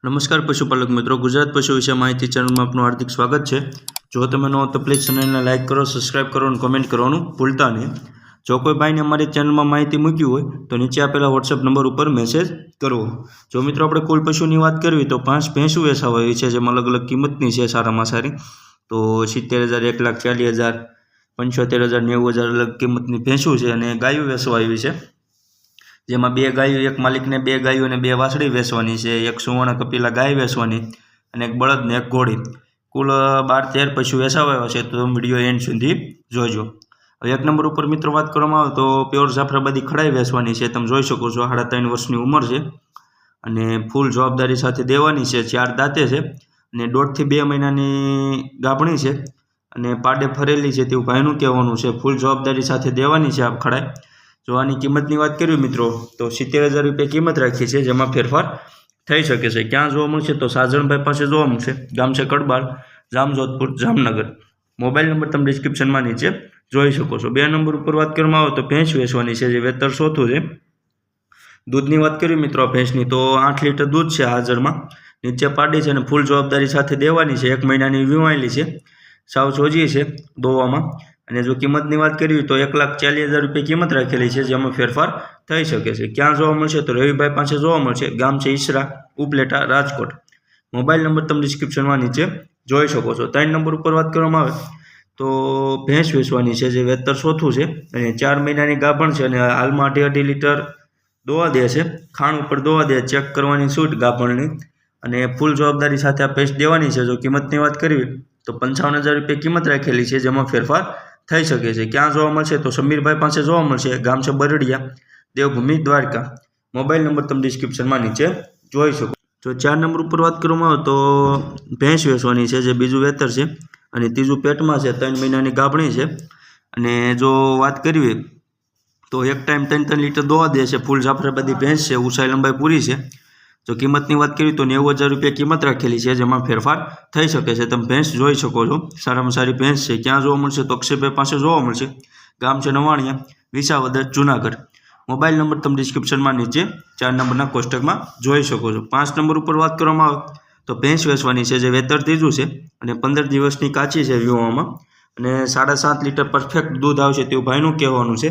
નમસ્કાર પશુપાલક મિત્રો, ગુજરાત પશુ વિશે માહિતી ચેનલમાં આપનું હાર્દિક સ્વાગત છે। જો તમે નવો તો પ્લીઝ ચેનલને લાઇક કરો, સબસ્ક્રાઇબ કરો અને કોમેન્ટ કરવાનું ભૂલતા નહીં। જો કોઈ ભાઈને અમારી ચેનલમાં માહિતી મૂકી હોય તો નીચે આપેલા વોટ્સએપ નંબર ઉપર મેસેજ કરવો। જો મિત્રો આપણે કુલ પશુની વાત કરવી તો 5 ભેંસું વેચાવા આવી છે, જેમાં અલગ અલગ કિંમતની છે સારામાં સારી। તો 70,000, 1,40,000, 75,000, 90,000 અલગ કિંમતની ભેંસું છે અને ગાયું વેચવા આવી છે, જેમાં 2 ગાયો, એક માલિકને 2 ગાયો અને 2 વાછડી વેચવાની છે, એક સુવર્ણ કપિલા ગાય વેચવાની અને એક બળદ ને એક ઘોડી। કુલ 12-13 પશુ વેચાવા છે, તો વિડીયો એન્ડ સુધી જોજો। હવે 1 નંબર ઉપર મિત્રો વાત કરવામાં આવે તો પ્યોર જાફરાબાદી ખડાઈ વેચવાની છે। તમે જોઈ શકો છો 3.5 વર્ષની ઉંમર છે અને ફૂલ જવાબદારી સાથે દેવાની છે। 4 દાંતે છે અને 1.5 થી 2 મહિનાની ગાભણી છે અને પાડે ફરેલી છે તેવું ભાઈનું કહેવાનું છે। ફૂલ જવાબદારી સાથે દેવાની છે આ ખડાઈ। જો આની કિંમતની વાત કરીએ મિત્રો તો 70,000 રૂપિયા કિંમત રાખી છે, જેમાં ફેરફાર થઈ શકે છે। ક્યાં જોવા મળશે તો સાજણભાઈ પાસે જોવા મળશે, ગામ છે કડબાલ, જામજોધપુર, જામનગર। મોબાઈલ નંબર તમે ડિસ્ક્રિપ્શનમાં નીચે જોઈ શકો છો। 2 નંબર ઉપર વાત કરવામાં આવે તો ભેંસ વેચવાની છે, જે વેતર ચોથું છે। દૂધની વાત કરીએ મિત્રો આ ભેંસની તો 8 લીટર દૂધ છે હાજરમાં, નીચે પાડી છે અને ફૂલ જવાબદારી સાથે દેવાની છે। 1 મહિનાની વીમાયેલી છે, સાવ સોજી છે દોવામાં। અને જો કિંમતની વાત કરીએ તો 1,40,000 રૂપિયા કિંમત રાખેલી છે, જેમાં ફેરફાર થઈ શકે છે। ક્યાં જોવા મળશે તો રવિભાઈ પાસે જોવા મળશે, ગામ છે ઈસરા, ઉપલેટા, રાજકોટ। મોબાઈલ નંબર તમે ડિસ્ક્રિપ્શનમાં નીચે જોઈ શકો છો। 3 નંબર ઉપર વાત કરવામાં આવે તો ભેંસ વેચવાની છે, જે વેતર ચોથું છે અને 4 મહિનાની ગાભણ છે અને હાલમાં 2.5 લીટર દોવા દે છે, ખાણ ઉપર દોવા દે, ચેક કરવાની છૂટ ગાભણની અને ફૂલ જવાબદારી સાથે આ ભેંસ દેવાની છે। જો કિંમતની વાત કરવી તો 55,000 રૂપિયા કિંમત રાખેલી છે, જેમાં ફેરફાર થઈ શકે છે। ક્યાં જોવા મળશે તો સમીરભાઈ પાસે જોવા મળશે, ગામ છે બરડિયા, દેવભૂમિ, દ્વારકા। મોબાઈલ નંબર તમે ડિસ્ક્રિપ્શનમાં નીચે જોઈ શકો। જો 4 નંબર ઉપર વાત કરવામાં આવે તો ભેંસ વેચવાની છે, જે બીજું વેતર છે અને ત્રીજું પેટમાં છે, 3 મહિનાની ગાભણી છે અને જો વાત કરવી તો એક ટાઈમ 3 લીટર દોવા દે છે, ફૂલ જાફરાબાદી ભેંસ છે, ઊંચાઈ લંબાઈ પૂરી છે। જો કિંમતની વાત કરીએ તો 90,000 રૂપિયા કિંમત રાખેલી છે, જેમાં ફેરફાર થઈ શકે છે। તમે ભેંસ જોઈ શકો છો, સારામાં સારી ભેંસ છે। ક્યાં જોવા મળશે તો અક્ષયભાઈ પાસે જોવા મળશે, ગામ છે નવાણિયા, વિસાવદર, જુનાગઢ। મોબાઈલ નંબર તમે ડિસ્ક્રિપ્શનમાં નીચે 4 નંબરના કોષ્ટકમાં જોઈ શકો છો। 5 નંબર ઉપર વાત કરવામાં આવે તો ભેંસ વેચવાની છે, જે વેતર ત્રીજું છે અને 15 દિવસની કાચી છે વીવામાં અને 7.5 લીટર પરફેક્ટ દૂધ આવશે તેવું ભાઈનું કહેવાનું છે।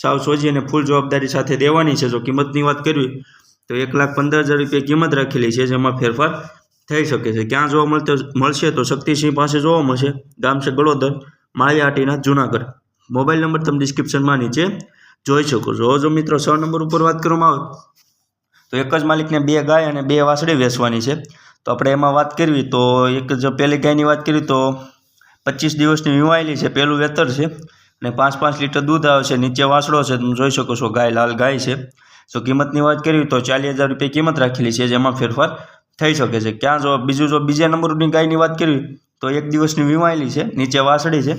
સાવ સોજી અને ફૂલ જવાબદારી સાથે દેવાની છે। જો કિંમતની વાત કરવી તો 1,15,000 રૂપિયા કિંમત રાખેલી છે, જેમાં ફેરફાર થઈ શકે છે। ક્યાં જોવા મળશે તો શક્તિસિંહ પાસે જોવા મળશે, ગામ છે ગળોદર, માળિયાહાટીના, જુનાગઢ। મોબાઈલ નંબર તમે ડિસ્ક્રિપ્શનમાં નીચે જોઈ શકો છો। જો મિત્રો 6 નંબર ઉપર વાત કરવામાં આવે તો એક જ માલિકને 2 ગાય અને 2 વાછડી વેચવાની છે। તો આપણે એમાં વાત કરવી તો જો પહેલી ગાયની વાત કરીએ તો 25 દિવસની વીમાયેલી છે, પહેલું વેતર છે અને 5-5 લીટર દૂધ આવે છે, નીચે વાછડો છે, તમે જોઈ શકો છો, ગાય લાલ ગાય છે। જો કિંમતની વાત કરવી તો 40,000 રૂપિયા કિંમત રાખેલી છે, જેમાં ફેરફાર થઈ શકે છે। ક્યાં જો બીજા નંબરની ગાયની વાત કરવી તો 1 દિવસની વીમાયેલી છે, નીચે વાછડી છે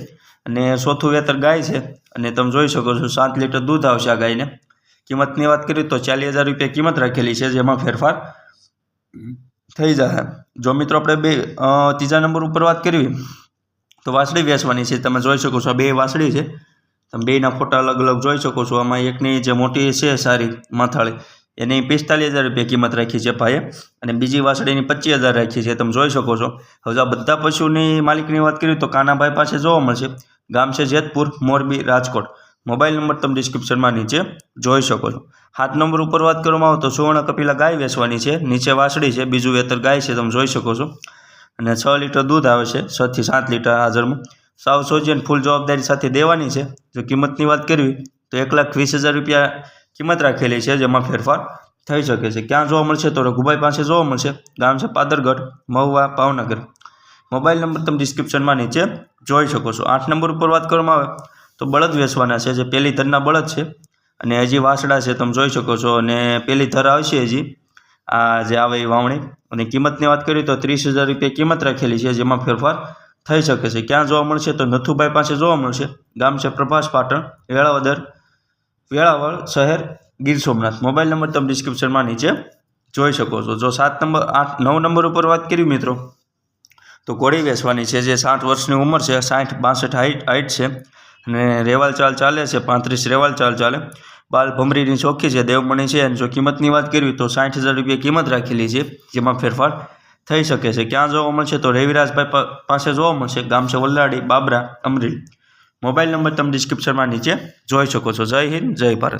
અને ચોથું વેતર ગાય છે અને તમે જોઈ શકો છો 7 લીટર દૂધ આવશે આ ગાયને। કિંમતની વાત કરીએ તો 40,000 રૂપિયા કિંમત રાખેલી છે, જેમાં ફેરફાર થઈ જાય। જો મિત્રો આપણે ત્રીજા નંબર ઉપર વાત કરવી તો વાછડી વેચવાની છે। તમે જોઈ શકો છો 2 વાછડી છે, તમે બેના ફોટા અલગ અલગ જોઈ શકો છો। આમાં એકની જે મોટી છે સારી માથાળી એની 45,000 રૂપિયા કિંમત રાખી છે ભાઈએ અને બીજી વાછડીની 25,000 રાખી છે, તમે જોઈ શકો છો। હવે આ બધા પશુની માલિકની વાત કરીએ તો કાનાભાઈ પાસે જોવા મળશે, ગામ છે જેતપુર, મોરબી, રાજકોટ। મોબાઈલ નંબર તમે ડિસ્ક્રિપ્શનમાં નીચે જોઈ શકો છો। 7 નંબર ઉપર વાત કરવામાં આવે તો સુવર્ણ કપિલા ગાય વેચવાની છે, નીચે વાછડી છે, બીજું વેતર ગાય છે, તમે જોઈ શકો છો અને 6 લીટર દૂધ આવે છે, 6 થી 7 લીટર હાજરમાં। સાવ સોજી અને ફૂલ જવાબદારી સાથે દેવાની છે। જો કિંમતની વાત કરવી તો 1,20,000 રૂપિયા કિંમત રાખેલી છે, જેમાં ફેરફાર થઈ શકે છે। ક્યાં જોવા મળશે તો રઘુભાઈ પાસે જોવા મળશે, ગામ છે પાદરગઢ, મહુવા, ભાવનગર। મોબાઈલ નંબર તમે ડિસ્ક્રિપ્શનમાં નીચે જોઈ શકો છો। 8 નંબર ઉપર વાત કરવામાં આવે તો બળદ વેચવાના છે, જે પહેલી ધરના બળદ છે અને હજી વાછડા છે, તમે જોઈ શકો છો અને પહેલી ધર આવશે હજી આ જે આવે એ વાવણી। અને કિંમતની વાત કરીએ તો 30,000 રૂપિયા કિંમત રાખેલી છે, જેમાં ફેરફાર થઈ શકે છે। ક્યાં જોવા મળશે તો નથુભાઈ પાસે જોવા મળશે, ગામ છે પ્રભાસ, પાટણ, વેળાવળ શહેર, ગીર સોમનાથ। મોબાઈલ નંબર તમે ડિસ્ક્રિપ્શનમાં નીચે જોઈ શકો છો। જો 9 નંબર ઉપર વાત કરી મિત્રો તો ઘોડી વેચવાની છે, જે 60 વર્ષની ઉંમર છે, 60-62 હાઈટ છે અને રેવાલ ચાલ ચાલે છે, 35 રેવાલ ચાલ ચાલે। બાલ ભમરીની ચોખ્ખી છે, દેવમણી છે. અને જો કિંમતની વાત કરવી તો 60,000 રૂપિયા કિંમત રાખેલી છે, જેમાં ફેરફાર થઈ શકે છે. ક્યાં જોવા મળશે તો રવિરાજભાઈ પાસે જોવા મળશે. ગામ છે વલ્લાડી, બાબરા, અમરેલી. મોબાઈલ નંબર તમે ડિસ્ક્રિપ્શનમાં નીચે જોઈ શકો છો. જય હિન્દ, જય ભારત.